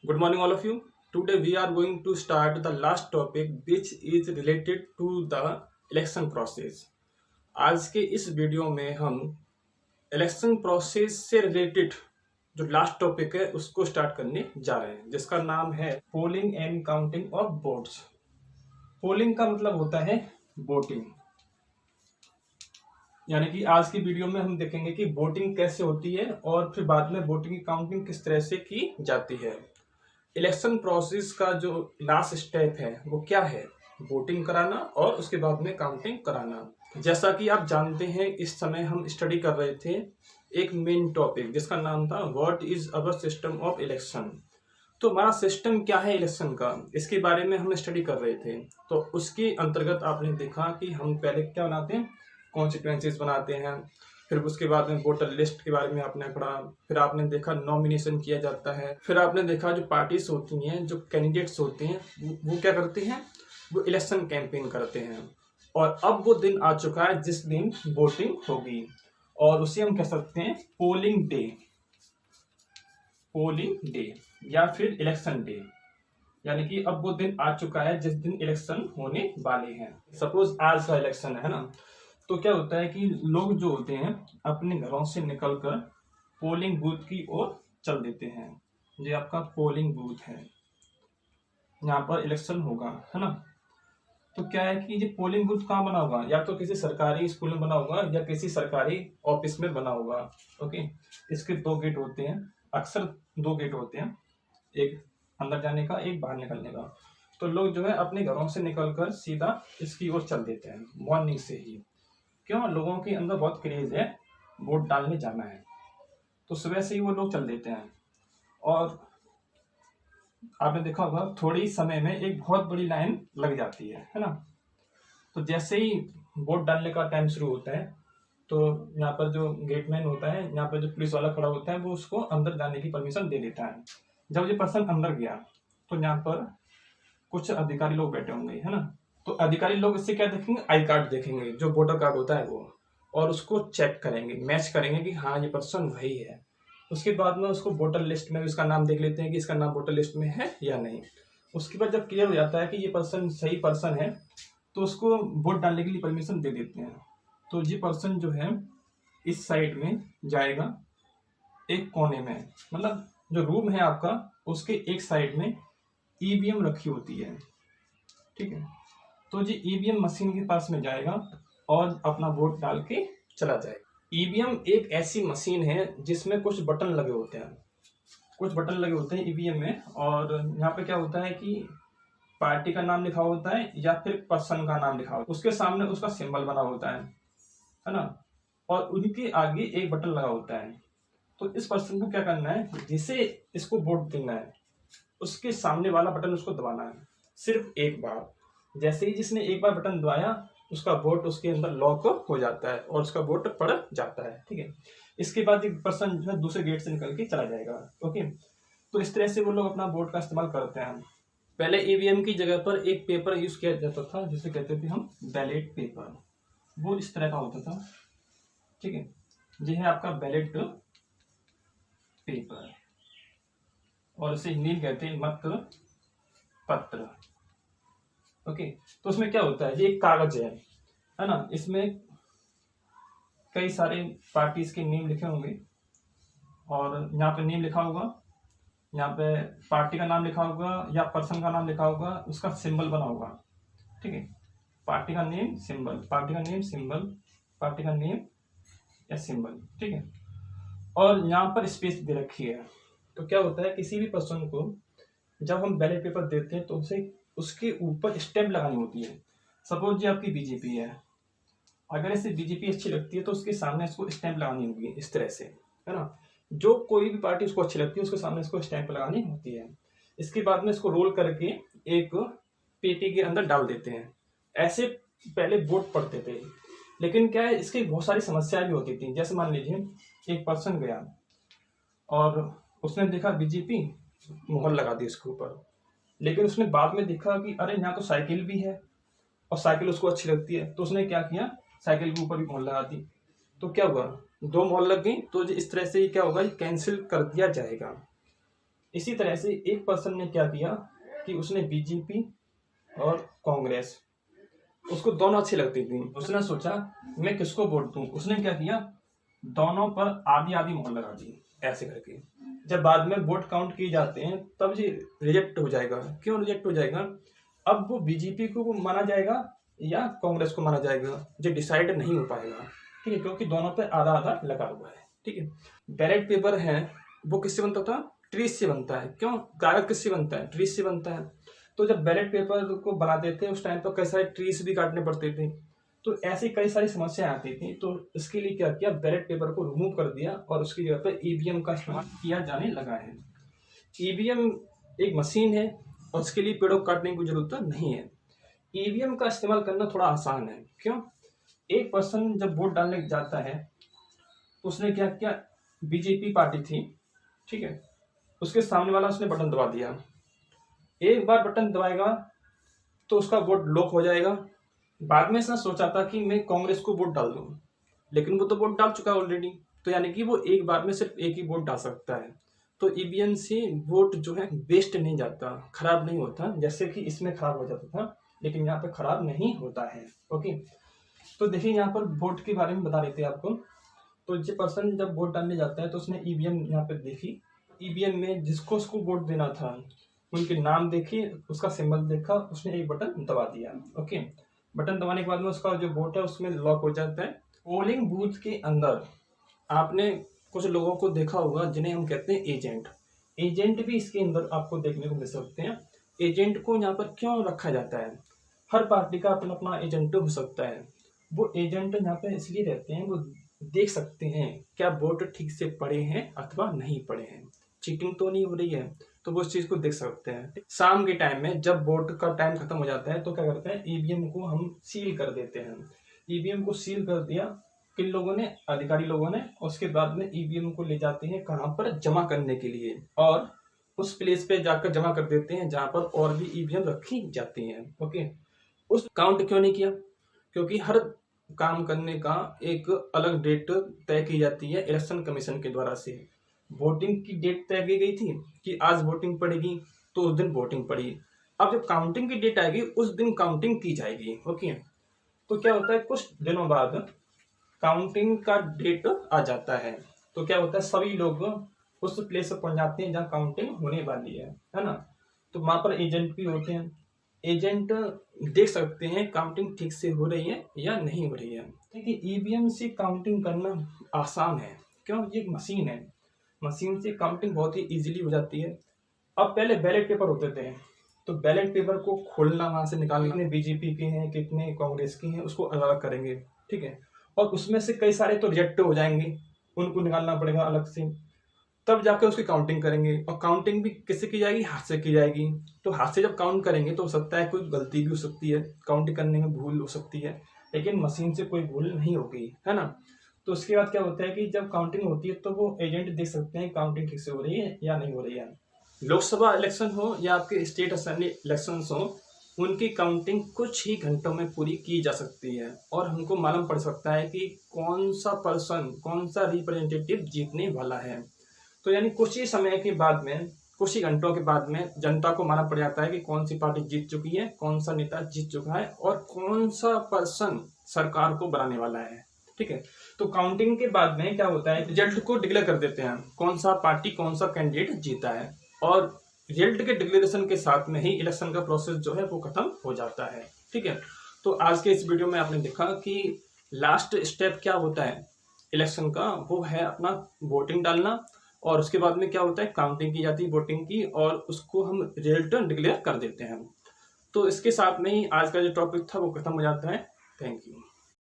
Good morning, all of you. Today we are going to start the last topic which is related to the election process. आज के इस video में हम election process से related जो last topic है उसको स्टार्ट करने जा रहे हैं, जिसका नाम है polling and counting of votes. Polling का मतलब होता है वोटिंग, यानी कि आज की वीडियो में हम देखेंगे कि वोटिंग कैसे होती है और फिर बाद में वोटिंग की काउंटिंग किस तरह से की जाती है। इलेक्शन प्रोसेस का जो लास्ट स्टेप है वो क्या है? वोटिंग कराना और उसके बाद में काउंटिंग कराना। जैसा कि आप जानते हैं, इस समय हम स्टडी कर रहे थे एक मेन टॉपिक जिसका नाम था what is our system of election. तो हमारा सिस्टम क्या है इलेक्शन का, इसके बारे में हम स्टडी कर रहे थे। तो उसके अंतर्गत आपने देखा कि हम पहले क्या बनाते हैं, कॉन्स्टिट्यूएंसीज बनाते हैं, फिर उसके बाद में वोटर लिस्ट के बारे में आपने पढ़ा, फिर आपने देखा नॉमिनेशन किया जाता है, फिर आपने देखा जो पार्टीज होती हैं, जो कैंडिडेट्स होते हैं वो क्या करते हैं, वो इलेक्शन कैंपेन करते हैं। और अब वो दिन आ चुका है जिस दिन वोटिंग होगी और उसे हम कह सकते हैं पोलिंग डे या फिर इलेक्शन डे। यानी कि अब वो दिन आ चुका है जिस दिन इलेक्शन होने वाले हैं। सपोज आज का इलेक्शन है ना, तो क्या होता है कि लोग जो होते हैं अपने घरों से निकलकर पोलिंग बूथ की ओर चल देते हैं। ये आपका पोलिंग बूथ है, यहाँ पर इलेक्शन होगा, है ना। तो क्या है कि ये पोलिंग बूथ कहाँ बना होगा, या तो किसी सरकारी स्कूल में बना होगा या किसी सरकारी ऑफिस में बना होगा। ओके, इसके दो गेट होते हैं, अक्सर दो गेट होते हैं, एक अंदर जाने का, एक बाहर निकलने का। तो लोग जो है अपने घरों से निकलकर सीधा इसकी ओर चल देते हैं मॉर्निंग से ही। क्यों? लोगों के अंदर बहुत क्रेज है, वोट डालने जाना है, तो सुबह से ही वो लोग चल देते हैं। और आपने देखा होगा थोड़ी समय में एक बहुत बड़ी लाइन लग जाती है ना। तो जैसे ही वोट डालने का टाइम शुरू होता है, तो यहाँ पर जो गेटमैन होता है, यहाँ पर जो पुलिस वाला खड़ा होता है, वो उसको अंदर जाने की परमिशन दे देता है। जब ये पर्सन अंदर गया तो यहाँ पर कुछ अधिकारी लोग बैठे होंगे, है ना। तो अधिकारी लोग इससे क्या देखेंगे, आई कार्ड देखेंगे, जो वोटर कार्ड होता है वो, और उसको चेक करेंगे, मैच करेंगे कि हाँ ये पर्सन वही है। उसके बाद में उसको वोटर लिस्ट में उसका नाम देख लेते हैं कि इसका नाम वोटर लिस्ट में है या नहीं। उसके बाद जब क्लियर हो जाता है कि ये पर्सन सही पर्सन है, तो उसको वोट डालने के लिए परमिशन दे देते हैं। तो ये पर्सन जो है इस साइड में जाएगा, एक कोने में, मतलब जो रूम है आपका उसके एक साइड में ईवीएम रखी होती है, ठीक है। तो जी ईवीएम मशीन के पास में जाएगा और अपना वोट डाल के चला जाएगा। ईवीएम एक ऐसी मशीन है जिसमें कुछ बटन लगे होते हैं, ईवीएम में। और यहाँ पे क्या होता है कि पार्टी का नाम लिखा होता है या फिर पर्सन का नाम लिखा होता है, उसके सामने उसका सिंबल बना होता है ना। और उनके आगे एक बटन लगा होता है। तो इस पर्सन को क्या करना है, जिसे इसको वोट देना है उसके सामने वाला बटन उसको दबाना है, सिर्फ एक बार। जैसे ही जिसने एक बार बटन दबाया, उसका वोट उसके अंदर लॉक हो जाता है और उसका वोट पड़ जाता है, ठीक है। इसके बाद एक पर्सन जो है दूसरे गेट से निकल के चला जाएगा। ओके, तो इस तरह से वो लोग अपना वोट का इस्तेमाल करते हैं। पहले ईवीएम की जगह पर एक पेपर यूज किया जाता था जिसे कहते थे हम बैलेट पेपर। वो इस तरह का होता था, ठीक है। ये है आपका बैलेट पेपर और इसे हिंदी कहते हैं मत पत्र। ओके, तो उसमें क्या होता है, ये एक कागज है ना। इसमें कई सारे पार्टीज के नेम लिखे होंगे और यहाँ पे नेम लिखा होगा, यहाँ पे पार्टी का नाम लिखा होगा या पर्सन का नाम लिखा होगा, उसका सिंबल बना होगा, ठीक है। पार्टी का नेम सिंबल, पार्टी का नेम सिंबल, पार्टी का नेम या सिंबल, ठीक है। और यहाँ पर स्पेस दे रखी है। तो क्या होता है, किसी भी पर्सन को जब हम बैलेट पेपर देते हैं तो उसे उसके ऊपर स्टैम्प लगानी होती है। सपोज जी आपकी बीजेपी है, अगर इसे बीजेपी अच्छी लगती है तो उसके सामने इसको स्टैम्प लगानी होगी, इस तरह से, है ना। जो कोई भी पार्टी उसको अच्छी लगती है उसके सामने इसको स्टैम्प लगानी होती है। इसके बाद में इसको रोल करके एक पेटी के अंदर डाल देते हैं। ऐसे पहले वोट पड़ते थे, लेकिन क्या है, इसकी बहुत सारी समस्याएं भी होती थी। जैसे मान लीजिए एक पर्सन गया और उसने देखा बीजेपी, मोहर लगा दी उसके ऊपर, लेकिन उसने बाद में देखा कि अरे यहाँ तो साइकिल भी है और साइकिल उसको अच्छी लगती है, तो उसने क्या किया, साइकिल के ऊपर भी मोहर लगा दी। तो क्या हुआ, दो मोहर लग गई। तो इस तरह से क्या होगा, ये कैंसिल कर दिया जाएगा। इसी तरह से एक पर्सन ने क्या किया कि उसने बीजेपी और कांग्रेस, उसको दोनों अच्छी लगती थी, उसने सोचा मैं किसको वोट दूं। उसने क्या किया, दोनों पर आधी आधी मोहर लगा दी ऐसे करके। जब बाद में वोट काउंट किए जाते हैं तब ये रिजेक्ट हो जाएगा। क्यों रिजेक्ट हो जाएगा? अब वो बीजेपी को माना जाएगा या कांग्रेस को माना जाएगा, जो डिसाइड नहीं हो पाएगा, ठीक है, क्योंकि दोनों पे आधा आधा लगा हुआ है, ठीक है। बैलेट पेपर है वो किससे बनता था? ट्रीज से बनता है। क्यों? कागज किससे बनता है? ट्रीज से बनता है। तो जब बैलेट पेपर को बनाते थे उस टाइम पर कई सारे ट्रीज भी काटने पड़ते थे, तो ऐसी कई सारी समस्याएं आती थी। तो इसके लिए क्या किया, बैलेट पेपर को रिमूव कर दिया और उसकी जगह पर ईवीएम का इस्तेमाल किया जाने लगा है। ईवीएम एक मशीन है और उसके लिए पेड़ों को काटने की जरूरत नहीं है। ईवीएम का इस्तेमाल करना थोड़ा आसान है। क्यों? एक पर्सन जब वोट डालने जाता है तो उसने क्या किया, बीजेपी पार्टी थी, ठीक है, उसके सामने वाला उसने बटन दबा दिया। एक बार बटन दबाएगा तो उसका वोट लॉक हो जाएगा। बाद में इसने सोचा था कि मैं कांग्रेस को वोट डाल दूं, लेकिन वो तो वोट डाल चुका है ऑलरेडी, तो यानी कि वो एक बार में सिर्फ एक ही वोट डाल सकता है। तो ईवीएम से वोट जो है वेस्ट नहीं जाता, खराब नहीं होता, जैसे कि इसमें खराब हो जाता था, लेकिन यहाँ पे खराब नहीं होता है। ओके, तो देखिए यहाँ पर वोट के बारे में बता रहे थे आपको। तो जो पर्सन जब वोट डालने जाता है तो उसने ईवीएम यहाँ पे देखी, ईवीएम में जिसको उसको वोट देना था उनके नाम देखी, उसका सिंबल देखा, उसने एक बटन दबा दिया। ओके, बटन दबाने के बाद में उसका जो वोट है उसमें लॉक हो जाता है। पोलिंग बूथ के अंदर आपने कुछ लोगों को देखा होगा जिन्हें हम कहते हैं एजेंट। एजेंट भी इसके अंदर आपको देखने को मिल सकते हैं। एजेंट को यहाँ पर क्यों रखा जाता है? हर पार्टी का अपना अपना एजेंट हो सकता है। वो एजेंट यहाँ पे इसलिए रहते हैं, वो देख सकते हैं क्या वोट ठीक से पड़े हैं अथवा नहीं पड़े हैं, चीटिंग तो नहीं हो रही है, तो वो उस चीज को देख सकते हैं। शाम के टाइम में जब वोट का टाइम खत्म हो जाता है तो क्या करते हैं, ईवीएम को हम सील कर देते हैं। ईवीएम को सील कर दिया किन लोगों ने? अधिकारी लोगों ने। उसके बाद में ईवीएम को ले जाते हैं कहाँ पर? जमा करने के लिए, और उस प्लेस पे जाकर जमा कर देते हैं जहां पर और भी ईवीएम रखी जाती हैं। ओके, उस काउंट क्यों नहीं किया? क्योंकि हर काम करने का एक अलग डेट तय की जाती है इलेक्शन कमीशन के द्वारा से। वोटिंग की डेट तय की गई थी कि आज वोटिंग पड़ेगी, तो उस दिन वोटिंग पड़ी। अब जब काउंटिंग की डेट आएगी उस दिन काउंटिंग की जाएगी। ओके, तो क्या होता है, कुछ दिनों बाद काउंटिंग का डेट आ जाता है, तो क्या होता है, सभी लोग उस प्लेस पर पहुंच जाते हैं जहाँ काउंटिंग होने वाली है ना। तो वहां पर एजेंट भी होते हैं। एजेंट देख सकते हैं काउंटिंग ठीक से हो रही है या नहीं हो रही है। देखिए, ईवीएम से काउंटिंग करना आसान है। क्यों? ये एक मशीन है, मशीन से काउंटिंग बहुत ही इजीली हो जाती है। अब पहले बैलेट पेपर होते थे, तो बैलेट पेपर को खोलना, वहां से निकालना, कितने बीजेपी के हैं कितने कांग्रेस के हैं उसको अलग करेंगे, ठीक है, और उसमें से कई सारे तो रिजेक्ट हो जाएंगे, उनको निकालना पड़ेगा अलग से, तब जाकर उसकी काउंटिंग करेंगे। और काउंटिंग भी किससे की जाएगी? हाथ से की जाएगी। तो हाथ से जब काउंट करेंगे तो हो सकता है कोई गलती भी हो सकती है, काउंट करने में भूल हो सकती है, लेकिन मशीन से कोई भूल नहीं होगी, है ना। तो उसके बाद क्या होता है कि जब काउंटिंग होती है तो वो एजेंट देख सकते हैं काउंटिंग ठीक से हो रही है या नहीं हो रही है। लोकसभा इलेक्शन हो या आपके स्टेट असेंबली इलेक्शन हो, उनकी काउंटिंग कुछ ही घंटों में पूरी की जा सकती है और हमको मालूम पड़ सकता है कि कौन सा पर्सन, कौन सा रिप्रेजेंटेटिव जीतने वाला है। तो यानी कुछ ही समय के बाद में, कुछ ही घंटों के बाद में जनता को मालूम पड़ जाता है कि कौन सी पार्टी जीत चुकी है, कौन सा नेता जीत चुका है और कौन सा पर्सन सरकार को बनाने वाला है, ठीक है। तो काउंटिंग के बाद में क्या होता है, रिजल्ट को डिक्लेयर कर देते हैं कौन सा पार्टी, कौन सा कैंडिडेट जीता है, और रिजल्ट के डिक्लेरेशन के साथ में ही इलेक्शन का प्रोसेस जो है वो खत्म हो जाता है, ठीक है। तो आज के इस वीडियो में आपने देखा कि लास्ट स्टेप क्या होता है इलेक्शन का, वो है अपना वोटिंग डालना, और उसके बाद में क्या होता है, काउंटिंग की जाती है वोटिंग की, और उसको हम रिजल्ट डिक्लेयर कर देते हैं। तो इसके साथ में ही आज का जो टॉपिक था वो खत्म हो जाता है। Thank you.